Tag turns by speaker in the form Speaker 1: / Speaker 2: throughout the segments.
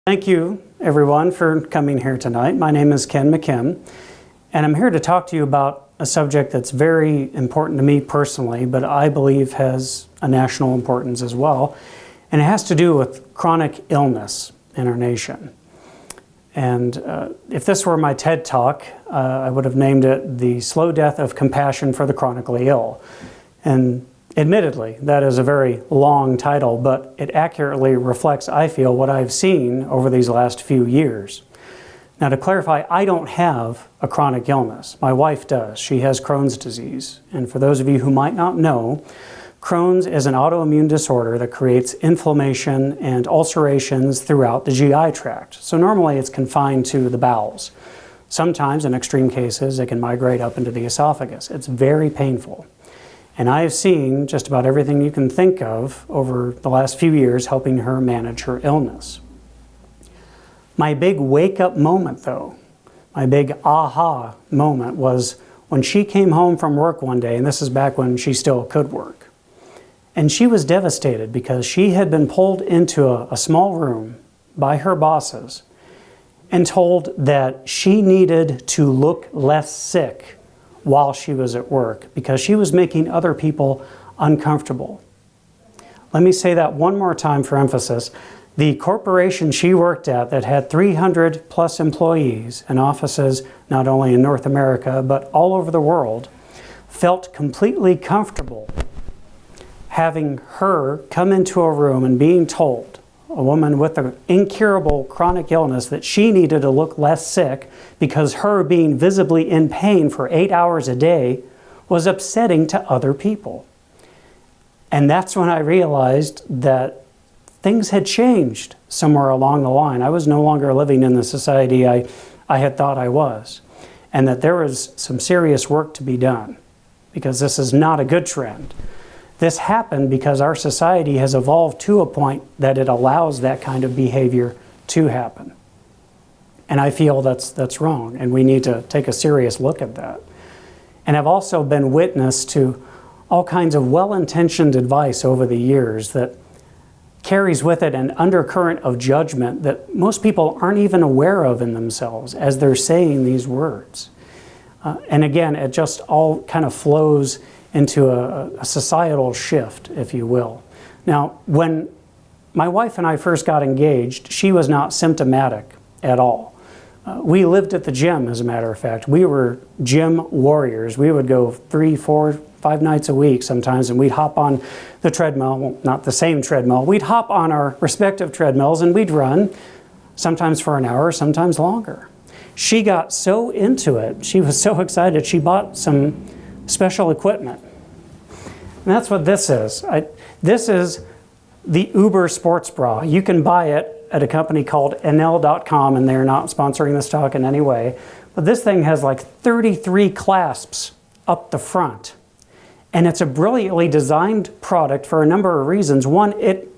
Speaker 1: Thank you, everyone, for coming here tonight. My name is Ken McKim, and I'm here to talk to you about a subject that's very important to me personally, but I believe has a national importance as well, and it has to do with chronic illness in our nation. And if this were my TED Talk, I would have named it The Slow Death of Compassion for the Chronically Ill. And admittedly, that is a very long title, but it accurately reflects, I feel, what I've seen over these last few years. Now, to clarify, I don't have a chronic illness. My wife does. She has Crohn's disease. And for those of you who might not know, Crohn's is an autoimmune disorder that creates inflammation and ulcerations throughout the GI tract. So normally it's confined to the bowels. Sometimes, in extreme cases, it can migrate up into the esophagus. It's very painful. And I have seen just about everything you can think of over the last few years helping her manage her illness. My big wake-up moment, though, my big aha moment was when she came home from work one day, and this is back when she still could work. And she was devastated because she had been pulled into a small room by her bosses and told that she needed to look less sick while she was at work because she was making other people uncomfortable. Let me say that one more time for emphasis. The corporation she worked at that had 300 plus employees and offices not only in North America but all over the world felt completely comfortable having her come into a room and being told, a woman with an incurable chronic illness, that she needed to look less sick because her being visibly in pain for 8 hours a day was upsetting to other people. And that's when I realized that things had changed somewhere along the line. I was no longer living in the society I had thought I was, and that there was some serious work to be done because this is not a good trend. This happened because our society has evolved to a point that it allows that kind of behavior to happen. And I feel that's wrong, and we need to take a serious look at that. And I've also been witness to all kinds of well-intentioned advice over the years that carries with it an undercurrent of judgment that most people aren't even aware of in themselves as they're saying these words. And again, it just all kind of flows into a societal shift, if you will. Now, when my wife and I first got engaged, she was not symptomatic at all. We lived at the gym, as a matter of fact. We were gym warriors. We would go 3, 4, 5 nights a week sometimes, and we'd hop on the treadmill, well, not the same treadmill. We'd hop on our respective treadmills and we'd run, sometimes for an hour, sometimes longer. She got so into it, she was so excited, she bought some special equipment. And that's what this is. This is the Uber sports bra. You can buy it at a company called NL.com, and they're not sponsoring this talk in any way. But this thing has like 33 clasps up the front. And it's a brilliantly designed product for a number of reasons. One, it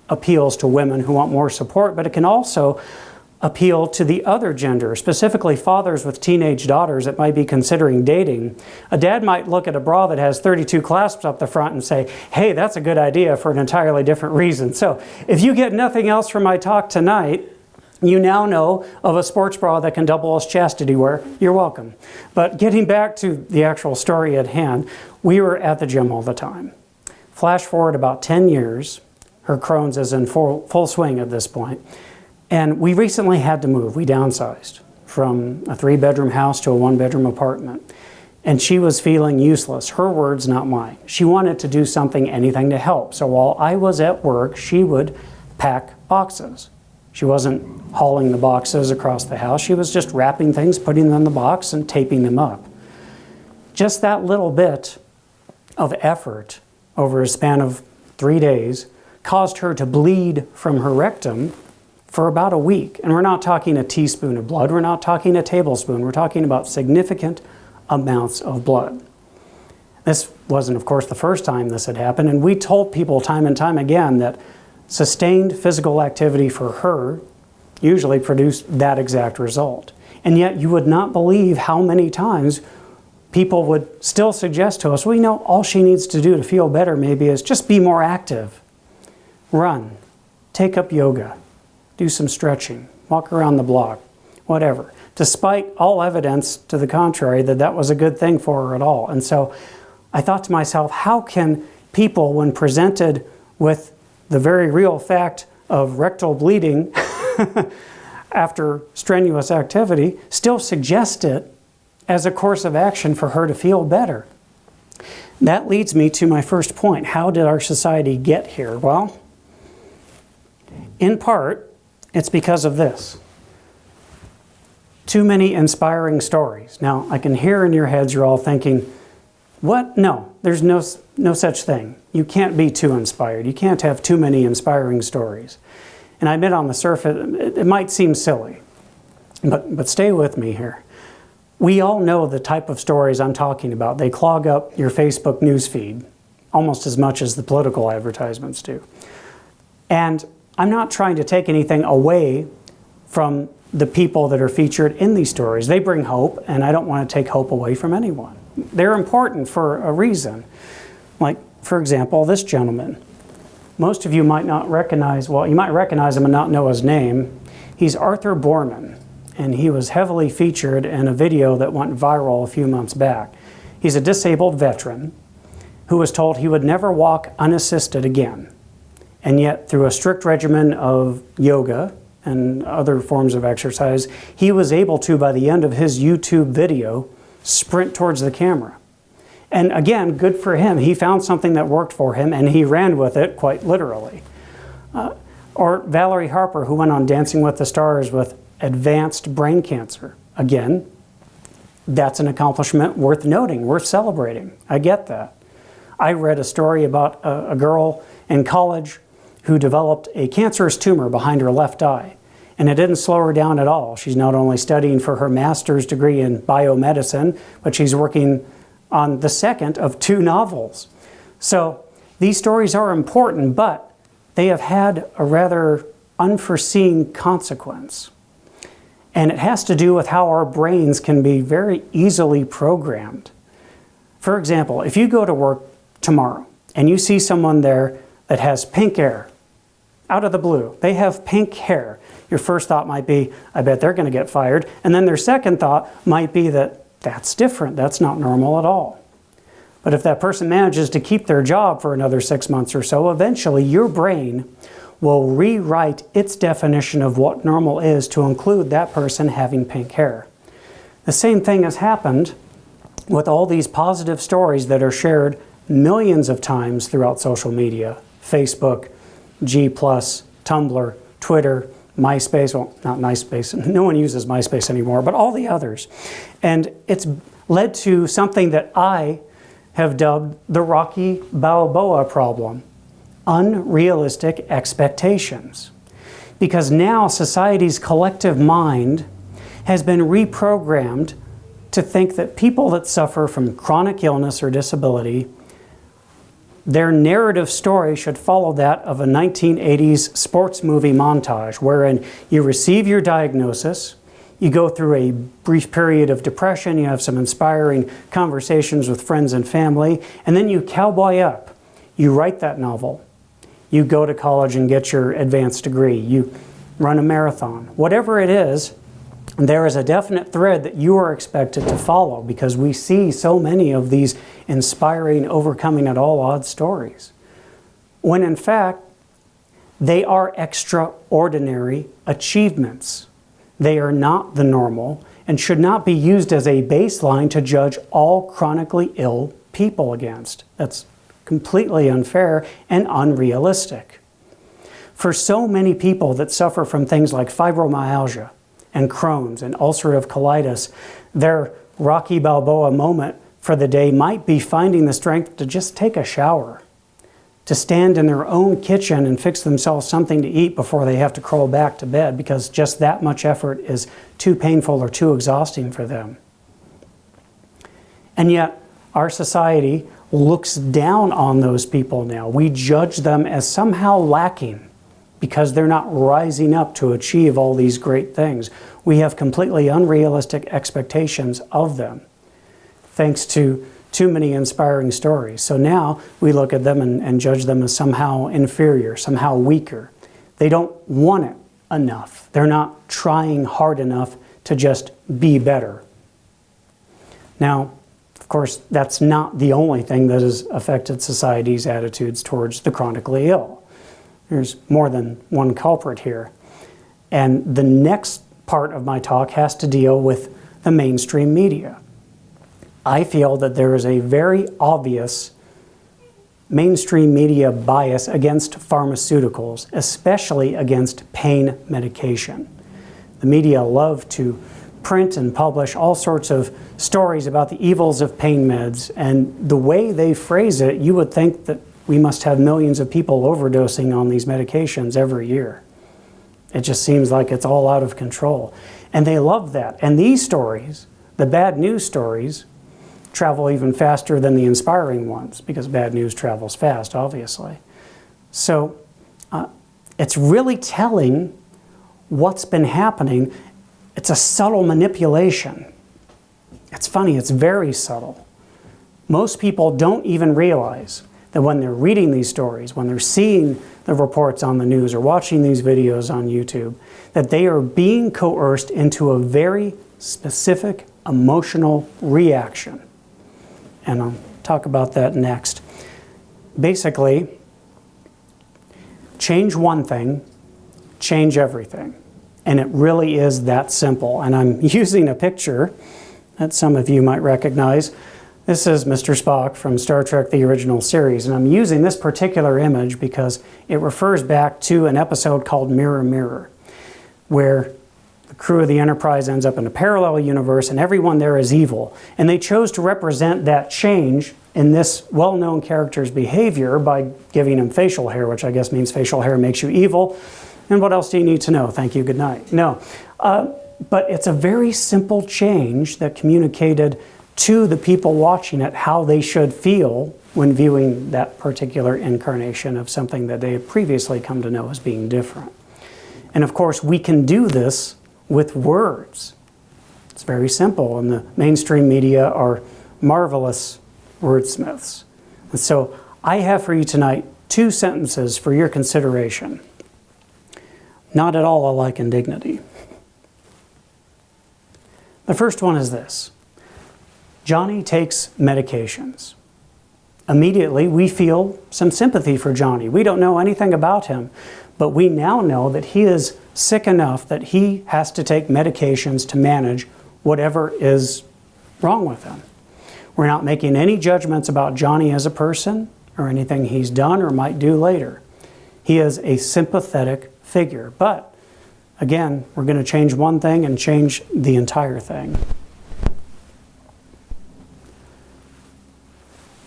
Speaker 1: appeals to women who want more support, but it can also appeal to the other gender, specifically fathers with teenage daughters that might be considering dating. A dad might look at a bra that has 32 clasps up the front and say, hey, that's a good idea for an entirely different reason. So if you get nothing else from my talk tonight, you now know of a sports bra that can double as chastity wear. You're welcome. But getting back to the actual story at hand, we were at the gym all the time. Flash forward about 10 years, her Crohn's is in full swing at this point. And we recently had to move. We downsized from a 3-bedroom house to a 1-bedroom apartment. And she was feeling useless. Her words, not mine. She wanted to do something, anything to help. So while I was at work, she would pack boxes. She wasn't hauling the boxes across the house. She was just wrapping things, putting them in the box, and taping them up. Just that little bit of effort over a span of 3 days caused her to bleed from her rectum for about a week. And we're not talking a teaspoon of blood. We're not talking a tablespoon. We're talking about significant amounts of blood. This wasn't, of course, the first time this had happened. And we told people time and time again that sustained physical activity for her usually produced that exact result. And yet you would not believe how many times people would still suggest to us, well, you know, all she needs to do to feel better maybe is just be more active. Run. Take up yoga. do some stretching, walk around the block, whatever, despite all evidence to the contrary that that was a good thing for her at all. And so I thought to myself, how can people, when presented with the very real fact of rectal bleeding after strenuous activity, still suggest it as a course of action for her to feel better? That leads me to my first point. How did our society get here? Well, in part, it's because of this. Too many inspiring stories. Now, I can hear in your heads you're all thinking, what? No, there's no such thing. You can't be too inspired. You can't have too many inspiring stories. And I admit on the surface, it might seem silly, but stay with me here. We all know the type of stories I'm talking about. They clog up your Facebook news feed almost as much as the political advertisements do. And I'm not trying to take anything away from the people that are featured in these stories. They bring hope, and I don't want to take hope away from anyone. They're important for a reason. Like, for example, this gentleman. Most of you might not recognize, well, you might recognize him and not know his name. He's Arthur Borman, and he was heavily featured in a video that went viral a few months back. He's a disabled veteran who was told he would never walk unassisted again. And yet, through a strict regimen of yoga and other forms of exercise, he was able to, by the end of his YouTube video, sprint towards the camera. And again, good for him. He found something that worked for him, and he ran with it, quite literally. Or Valerie Harper, who went on Dancing with the Stars with advanced brain cancer. Again, that's an accomplishment worth noting, worth celebrating. I get that. I read a story about a girl in college who developed a cancerous tumor behind her left eye. And it didn't slow her down at all. She's not only studying for her master's degree in biomedicine, but she's working on the second of 2 novels. So these stories are important, but they have had a rather unforeseen consequence. And it has to do with how our brains can be very easily programmed. For example, if you go to work tomorrow and you see someone there that has pink hair, out of the blue, they have pink hair, your first thought might be, I bet they're going to get fired. And then their second thought might be that that's different, that's not normal at all. But if that person manages to keep their job for another 6 months or so, eventually your brain will rewrite its definition of what normal is to include that person having pink hair. The same thing has happened with all these positive stories that are shared millions of times throughout social media, Facebook, G+, Tumblr, Twitter, MySpace, well, not MySpace, no one uses MySpace anymore, but all the others. And it's led to something that I have dubbed the Rocky Balboa problem, unrealistic expectations. Because now society's collective mind has been reprogrammed to think that people that suffer from chronic illness or disability, their narrative story should follow that of a 1980s sports movie montage, wherein you receive your diagnosis, you go through a brief period of depression, you have some inspiring conversations with friends and family, and then you cowboy up. You write that novel. You go to college and get your advanced degree. You run a marathon. Whatever it is, there is a definite thread that you are expected to follow because we see so many of these inspiring, overcoming at all odds stories. When in fact, they are extraordinary achievements. They are not the normal and should not be used as a baseline to judge all chronically ill people against. That's completely unfair and unrealistic. For so many people that suffer from things like fibromyalgia and Crohn's and ulcerative colitis, their Rocky Balboa moment for the day might be finding the strength to just take a shower, to stand in their own kitchen and fix themselves something to eat before they have to crawl back to bed because just that much effort is too painful or too exhausting for them. And yet, our society looks down on those people now. We judge them as somehow lacking because they're not rising up to achieve all these great things. We have completely unrealistic expectations of them, thanks to too many inspiring stories. So now we look at them and judge them as somehow inferior, somehow weaker. They don't want it enough. They're not trying hard enough to just be better. Now, of course, that's not the only thing that has affected society's attitudes towards the chronically ill. There's more than one culprit here. And the next part of my talk has to deal with the mainstream media. I feel that there is a very obvious mainstream media bias against pharmaceuticals, especially against pain medication. The media love to print and publish all sorts of stories about the evils of pain meds, and the way they phrase it, you would think that we must have millions of people overdosing on these medications every year. It just seems like it's all out of control. And they love that. And these stories, the bad news stories, travel even faster than the inspiring ones, because bad news travels fast, obviously. So it's really telling what's been happening. It's a subtle manipulation. It's funny, it's very subtle. Most people don't even realize that when they're reading these stories, when they're seeing the reports on the news or watching these videos on YouTube, that they are being coerced into a very specific emotional reaction. And I'll talk about that next. Basically, change one thing, change everything. And it really is that simple. And I'm using a picture that some of you might recognize. This is Mr. Spock from Star Trek, the original series. And I'm using this particular image because it refers back to an episode called Mirror, Mirror, where the crew of the Enterprise ends up in a parallel universe and everyone there is evil. And they chose to represent that change in this well-known character's behavior by giving him facial hair, which I guess means facial hair makes you evil. And what else do you need to know? Thank you, good night. No, but it's a very simple change that communicated to the people watching it how they should feel when viewing that particular incarnation of something that they had previously come to know as being different. And of course, we can do this with words. It's very simple, and the mainstream media are marvelous wordsmiths. And so I have for you tonight 2 sentences for your consideration. Not at all alike in dignity. The first one is this: Johnny takes medications. Immediately, we feel some sympathy for Johnny. We don't know anything about him, but we now know that he is sick enough that he has to take medications to manage whatever is wrong with him. We're not making any judgments about Johnny as a person or anything he's done or might do later. He is a sympathetic figure, but again, we're going to change one thing and change the entire thing.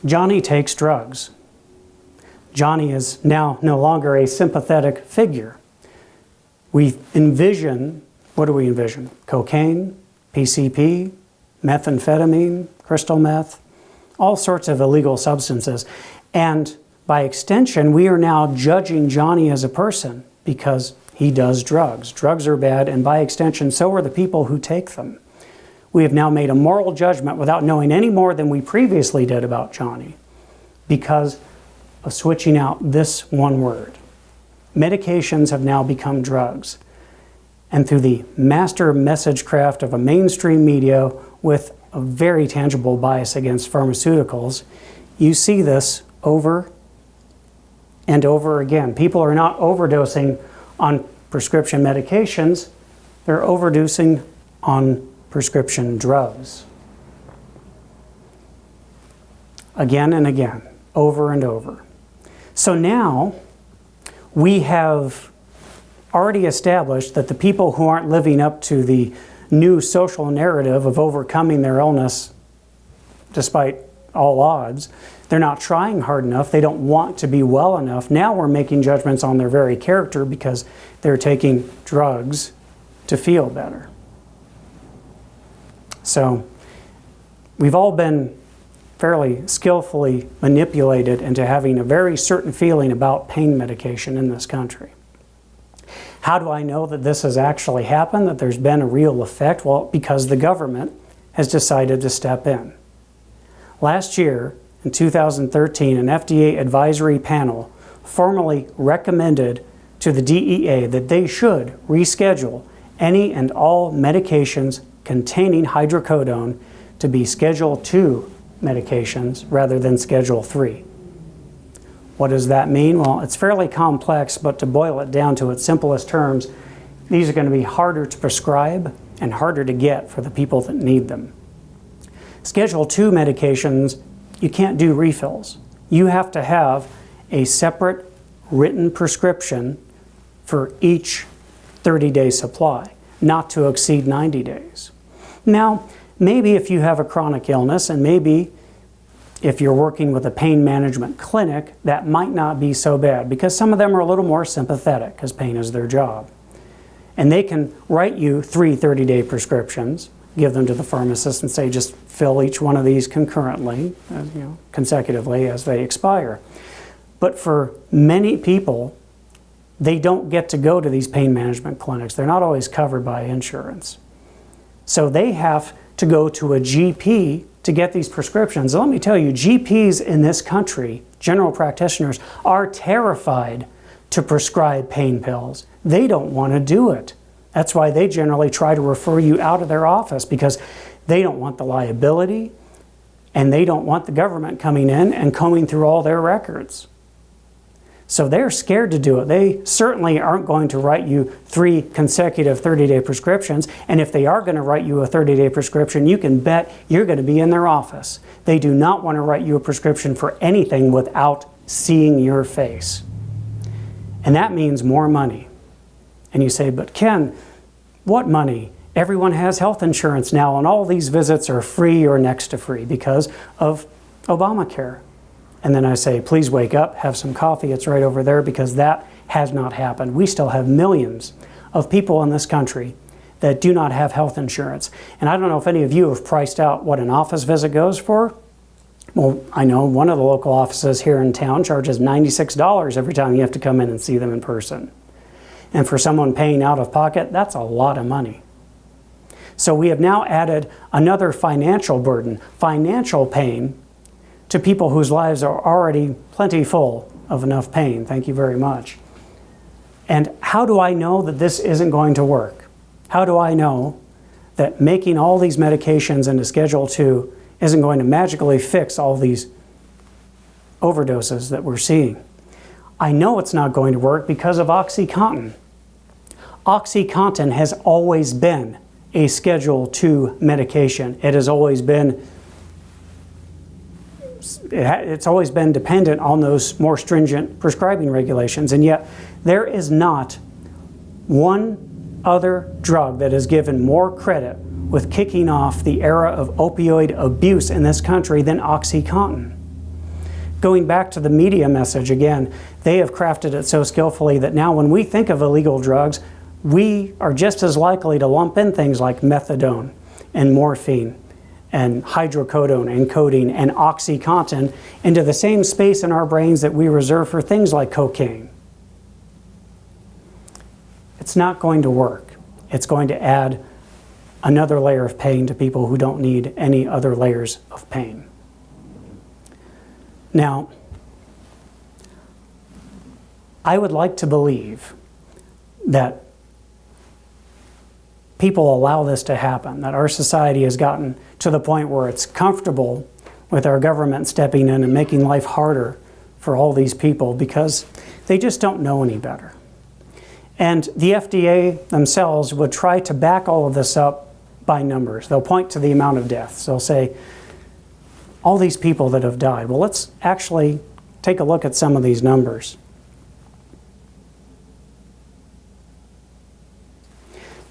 Speaker 1: Johnny takes drugs. Johnny is now no longer a sympathetic figure. We envision, what do we envision? Cocaine, PCP, methamphetamine, crystal meth, all sorts of illegal substances. And by extension, we are now judging Johnny as a person because he does drugs. Drugs are bad, and by extension, so are the people who take them. We have now made a moral judgment without knowing any more than we previously did about Johnny because of switching out this one word. Medications have now become drugs. And through the master message craft of a mainstream media with a very tangible bias against pharmaceuticals, you see this over and over again. People are not overdosing on prescription medications, they're overdosing on prescription drugs. Again and again, over and over. So now we have already established that the people who aren't living up to the new social narrative of overcoming their illness despite all odds, they're not trying hard enough, they don't want to be well enough. Now we're making judgments on their very character because they're taking drugs to feel better. So we've all been fairly skillfully manipulated into having a very certain feeling about pain medication in this country. How do I know that this has actually happened, that there's been a real effect? Well, because the government has decided to step in. Last year, in 2013, an FDA advisory panel formally recommended to the DEA that they should reschedule any and all medications containing hydrocodone to be Schedule II medications rather than Schedule III. What does that mean? Well, it's fairly complex, but to boil it down to its simplest terms, these are going to be harder to prescribe and harder to get for the people that need them. Schedule II medications, you can't do refills. You have to have a separate written prescription for each 30-day supply, not to exceed 90 days. Now, maybe if you have a chronic illness, and maybe if you're working with a pain management clinic, that might not be so bad, because some of them are a little more sympathetic, because pain is their job. And they can write you 3 30-day prescriptions, give them to the pharmacist and say, just fill each one of these concurrently, consecutively as they expire. But for many people, they don't get to go to these pain management clinics. They're not always covered by insurance. So they have to go to a GP to get these prescriptions. And let me tell you, GPs in this country, general practitioners, are terrified to prescribe pain pills. They don't want to do it. That's why they generally try to refer you out of their office, because they don't want the liability and they don't want the government coming in and combing through all their records. So they're scared to do it. They certainly aren't going to write you 3 consecutive 30-day prescriptions. And if they are going to write you a 30-day prescription, you can bet you're going to be in their office. They do not want to write you a prescription for anything without seeing your face. And that means more money. And you say, but Ken, what money? Everyone has health insurance now, and all these visits are free or next to free because of Obamacare. And then I say, please wake up, have some coffee, it's right over there, because that has not happened. We still have millions of people in this country that do not have health insurance. And I don't know if any of you have priced out what an office visit goes for. Well, I know one of the local offices here in town charges $96 every time you have to come in and see them in person. And for someone paying out of pocket, that's a lot of money. So we have now added another financial burden, financial pain, to people whose lives are already plenty full of enough pain. Thank you very much. And how do I know that this isn't going to work? How do I know that making all these medications into Schedule II isn't going to magically fix all these overdoses that we're seeing? I know it's not going to work because of OxyContin. OxyContin has always been a Schedule II medication. It has always been it's always been dependent on those more stringent prescribing regulations, and yet there is not one other drug that is given more credit with kicking off the era of opioid abuse in this country than OxyContin. Going back to the media message again, they have crafted it so skillfully that now when we think of illegal drugs, we are just as likely to lump in things like methadone and morphine and hydrocodone and codeine and OxyContin into the same space in our brains that we reserve for things like cocaine. It's not going to work. It's going to add another layer of pain to people who don't need any other layers of pain. Now, I would like to believe that people allow this to happen, that our society has gotten to the point where it's comfortable with our government stepping in and making life harder for all these people because they just don't know any better. And the FDA themselves would try to back all of this up by numbers. They'll point to the amount of deaths. They'll say, all these people that have died. Well, let's actually take a look at some of these numbers.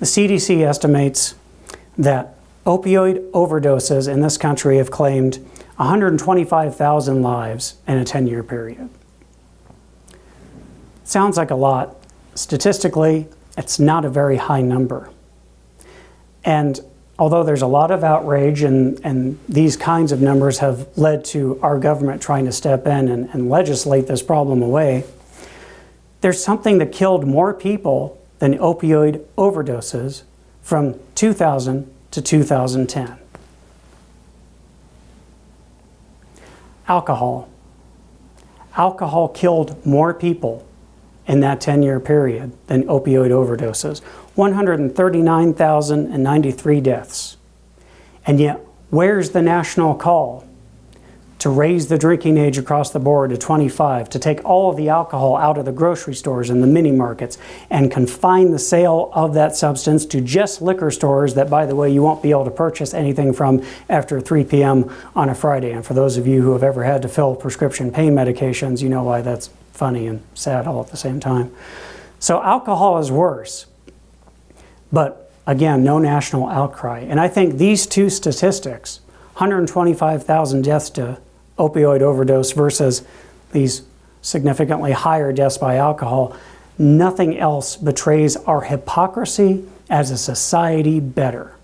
Speaker 1: The CDC estimates that opioid overdoses in this country have claimed 125,000 lives in a 10-year period. Sounds like a lot. Statistically, it's not a very high number. And although there's a lot of outrage and these kinds of numbers have led to our government trying to step in and legislate this problem away, there's something that killed more people than opioid overdoses from 2000 to 2010. Alcohol. Alcohol killed more people in that 10-year period than opioid overdoses. 139,093 deaths. And yet, where's the national call to raise the drinking age across the board to 25, to take all of the alcohol out of the grocery stores and the mini markets, and confine the sale of that substance to just liquor stores that, by the way, you won't be able to purchase anything from after 3 p.m. on a Friday. And for those of you who have ever had to fill prescription pain medications, you know why that's funny and sad all at the same time. So alcohol is worse. But again, no national outcry. And I think these two statistics, 125,000 deaths to opioid overdose versus these significantly higher deaths by alcohol, nothing else betrays our hypocrisy as a society better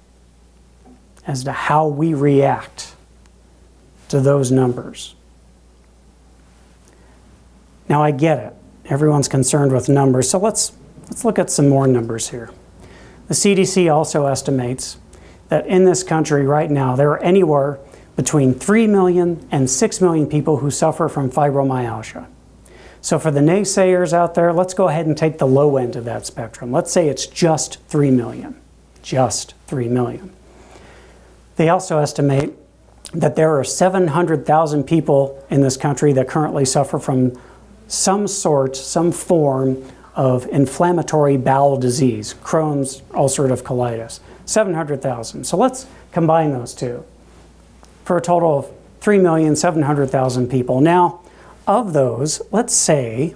Speaker 1: as to how we react to those numbers. Now I get it. Everyone's concerned with numbers, so let's look at some more numbers here. The CDC also estimates that in this country right now, there are anywhere between 3 million and 6 million people who suffer from fibromyalgia. So for the naysayers out there, let's go ahead and take the low end of that spectrum. Let's say it's just 3 million. Just 3 million. They also estimate that there are 700,000 people in this country that currently suffer from some form of inflammatory bowel disease, Crohn's, ulcerative colitis. 700,000. So let's combine those two for a total of 3,700,000 people. Now, of those, let's say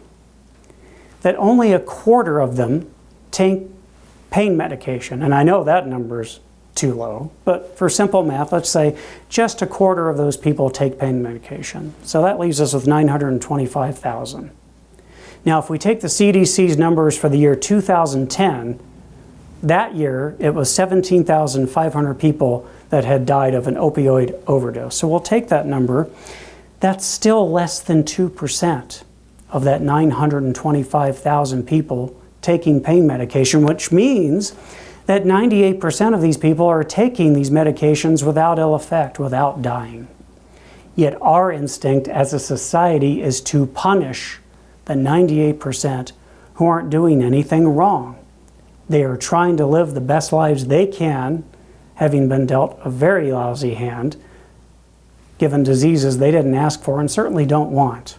Speaker 1: that only a quarter of them take pain medication. And I know that number's too low, but for simple math, let's say just a quarter of those people take pain medication. So that leaves us with 925,000. Now, if we take the CDC's numbers for the year 2010, that year, it was 17,500 people that had died of an opioid overdose. So we'll take that number. That's still less than 2% of that 925,000 people taking pain medication, which means that 98% of these people are taking these medications without ill effect, without dying. Yet our instinct as a society is to punish the 98% who aren't doing anything wrong. They are trying to live the best lives they can, having been dealt a very lousy hand, given diseases they didn't ask for and certainly don't want.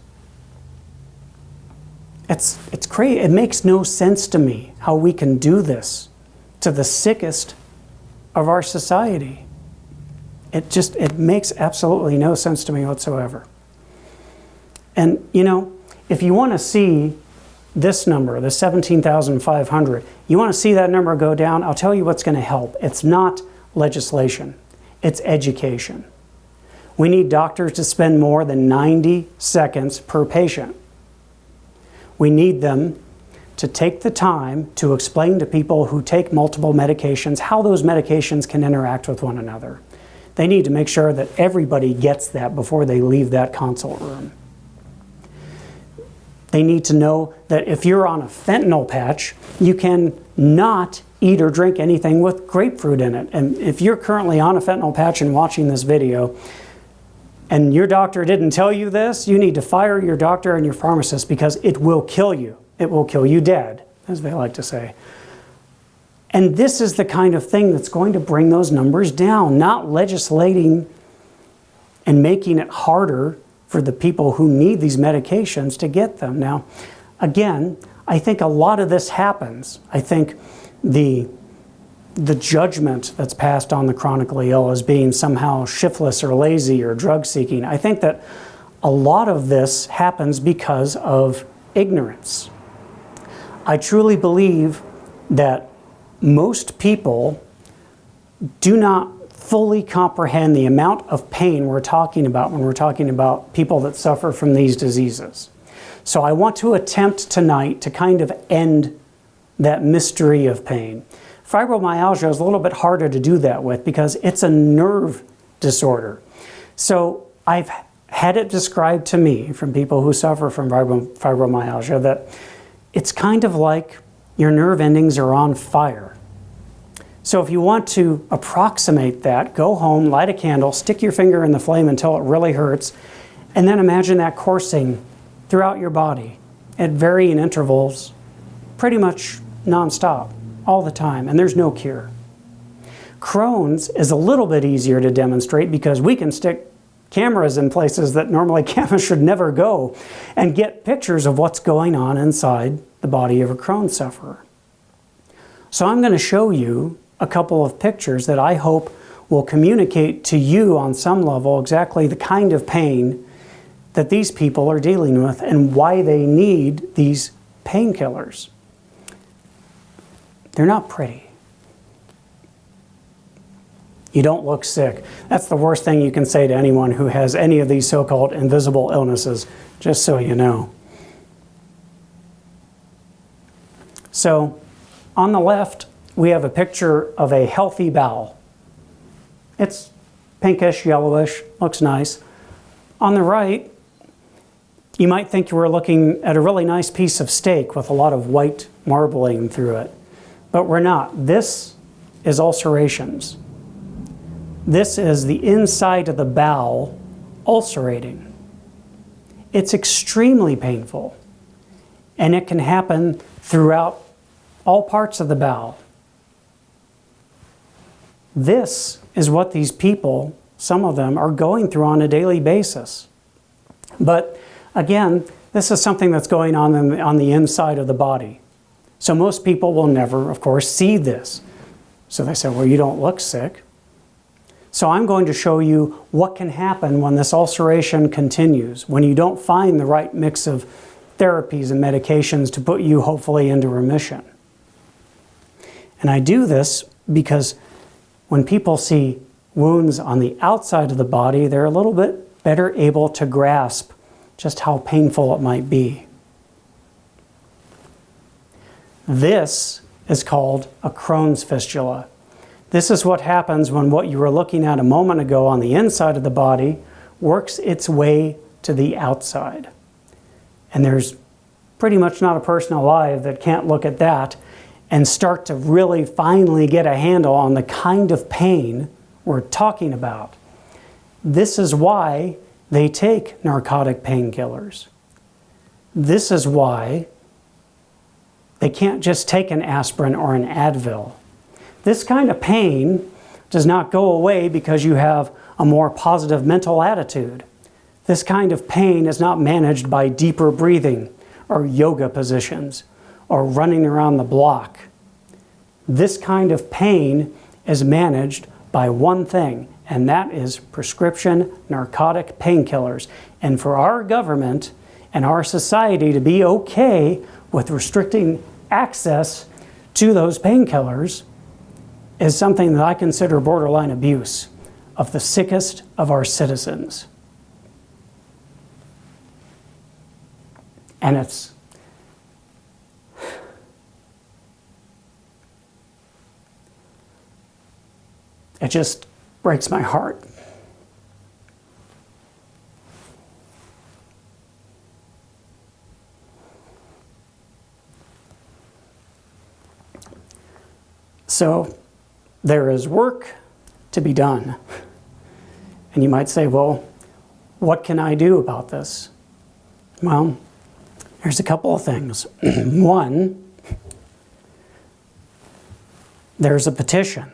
Speaker 1: It's crazy. It makes no sense to me how we can do this to the sickest of our society. It makes absolutely no sense to me whatsoever. And, you know, if you want to see this number, the 17,500, you want to see that number go down, I'll tell you what's going to help. It's not legislation, it's education. We need doctors to spend more than 90 seconds per patient. We need them to take the time to explain to people who take multiple medications how those medications can interact with one another. They need to make sure that everybody gets that before they leave that consult room. They need to know that if you're on a fentanyl patch, you can not eat or drink anything with grapefruit in it. And if you're currently on a fentanyl patch and watching this video, and your doctor didn't tell you this, you need to fire your doctor and your pharmacist because it will kill you. It will kill you dead, as they like to say. And this is the kind of thing that's going to bring those numbers down, not legislating and making it harder for the people who need these medications to get them. Now, again, I think a lot of this happens. I think the judgment that's passed on the chronically ill as being somehow shiftless or lazy or drug-seeking, I think that a lot of this happens because of ignorance. I truly believe that most people do not fully comprehend the amount of pain we're talking about when we're talking about people that suffer from these diseases. So I want to attempt tonight to kind of end that mystery of pain. Fibromyalgia is a little bit harder to do that with because it's a nerve disorder. So I've had it described to me from people who suffer from fibromyalgia that it's kind of like your nerve endings are on fire. So if you want to approximate that, go home, light a candle, stick your finger in the flame until it really hurts, and then imagine that coursing throughout your body at varying intervals, pretty much nonstop, all the time, and there's no cure. Crohn's is a little bit easier to demonstrate because we can stick cameras in places that normally cameras should never go and get pictures of what's going on inside the body of a Crohn's sufferer. So I'm going to show you a couple of pictures that I hope will communicate to you on some level exactly the kind of pain that these people are dealing with and why they need these painkillers. They're not pretty. You don't look sick. That's the worst thing you can say to anyone who has any of these so-called invisible illnesses, just so you know. So, on the left, we have a picture of a healthy bowel. It's pinkish, yellowish, looks nice. On the right, you might think you were looking at a really nice piece of steak with a lot of white marbling through it, but we're not. This is ulcerations. This is the inside of the bowel ulcerating. It's extremely painful, and it can happen throughout all parts of the bowel. This is what these people, some of them, are going through on a daily basis. But again, this is something that's going on the inside of the body. So most people will never, of course, see this. So they say, well, you don't look sick. So I'm going to show you what can happen when this ulceration continues, when you don't find the right mix of therapies and medications to put you hopefully into remission. And I do this because when people see wounds on the outside of the body, they're a little bit better able to grasp just how painful it might be. This is called a Crohn's fistula. This is what happens when what you were looking at a moment ago on the inside of the body works its way to the outside. And there's pretty much not a person alive that can't look at that and start to really finally get a handle on the kind of pain we're talking about. This is why they take narcotic painkillers. This is why they can't just take an aspirin or an Advil. This kind of pain does not go away because you have a more positive mental attitude. This kind of pain is not managed by deeper breathing or yoga positions or running around the block. This kind of pain is managed by one thing, and that is prescription narcotic painkillers. And for our government and our society to be okay with restricting access to those painkillers is something that I consider borderline abuse of the sickest of our citizens. And it just breaks my heart. So there is work to be done. And you might say, well, what can I do about this? Well, there's a couple of things. One, there's a petition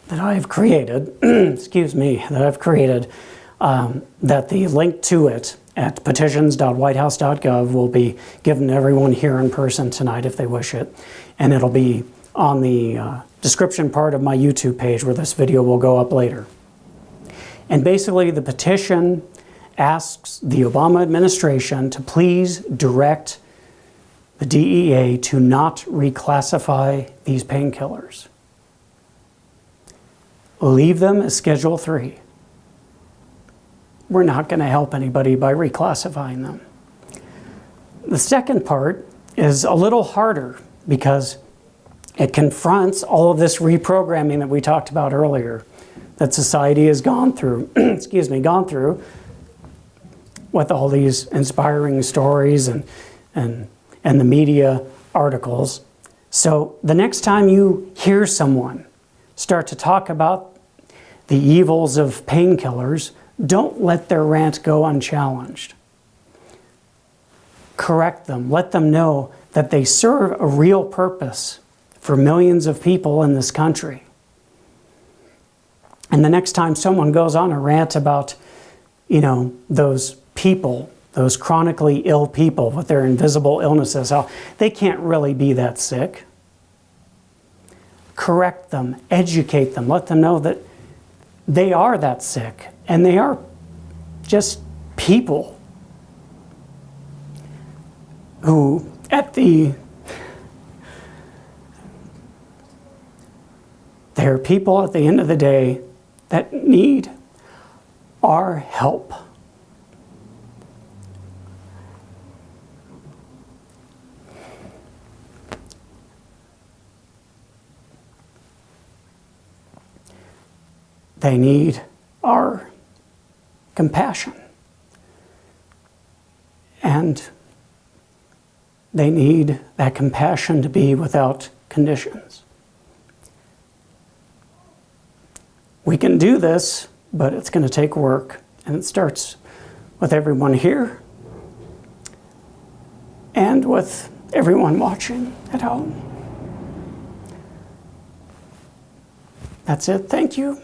Speaker 1: that I've created, excuse me, that I've created, that the link to it at petitions.whitehouse.gov will be given to everyone here in person tonight if they wish it. And it'll be on the description part of my YouTube page where this video will go up later. And basically the petition asks the Obama administration to please direct the DEA to not reclassify these painkillers. Leave them as Schedule 3. We're not going to help anybody by reclassifying them. The second part is a little harder because it confronts all of this reprogramming that we talked about earlier that society has gone through, excuse me, gone through with all these inspiring stories and the media articles. So the next time you hear someone start to talk about the evils of painkillers, don't let their rant go unchallenged. correct them, let them know that they serve a real purpose for millions of people in this country. And the next time someone goes on a rant about, those people, those chronically ill people with their invisible illnesses, how they can't really be that sick. Correct them, educate them, let them know that they are that sick and they are just people who they're people at the end of the day that need our help. They need our compassion. And they need that compassion to be without conditions. We can do this, but it's going to take work. And it starts with everyone here and with everyone watching at home. That's it. Thank you.